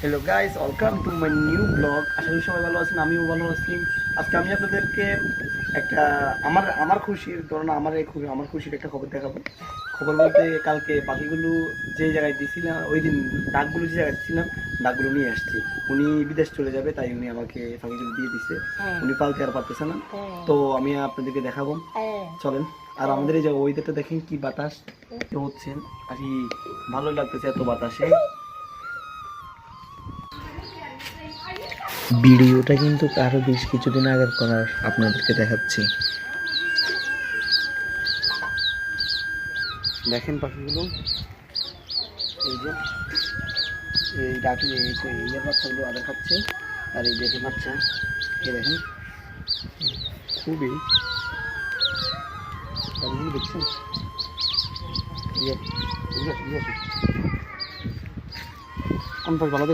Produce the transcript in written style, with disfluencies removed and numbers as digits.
Hello guys, welcome to my new blog. আশা করি সবাই ভালো আছেন, আমিও ভালো আছি। আজকে আমি আপনাদেরকে একটা আমার খুশির ধরুন আমার খুশির একটা খবর দেখাবো। খবর বলতে, কালকে পাখিগুলো যে জায়গায় দিয়েছিলাম, ওই দিন ডাকগুলো যে জায়গায় দিয়েছিলাম, ডাকগুলো নিয়ে আসছি। উনি বিদেশ চলে যাবে, তাই উনি আমাকে পাখিগুলো দিয়ে দিছে। উনি পালতে আর পারতেছে না, তো আমি আপনাদেরকে দেখাবো, চলেন। আর আমাদের এই যে ওয়েদারটা দেখেন, কি বাতাস হচ্ছে, আর কি ভালোই লাগতেছে এত বাতাসে। ভিডিওটা কিন্তু আরো বেশ কিছুদিন আগের করার আপনাদেরকে দেখাচ্ছি। দেখেন পাখিগুলো, এই যে এই ডাকি এই বাচ্চাগুলো আদর খাচ্ছে, আর এই দেখে বাচ্চা এ দেখেন, খুবই পাখিগুলো দেখছেন, কোন পাখি ভালো দেখে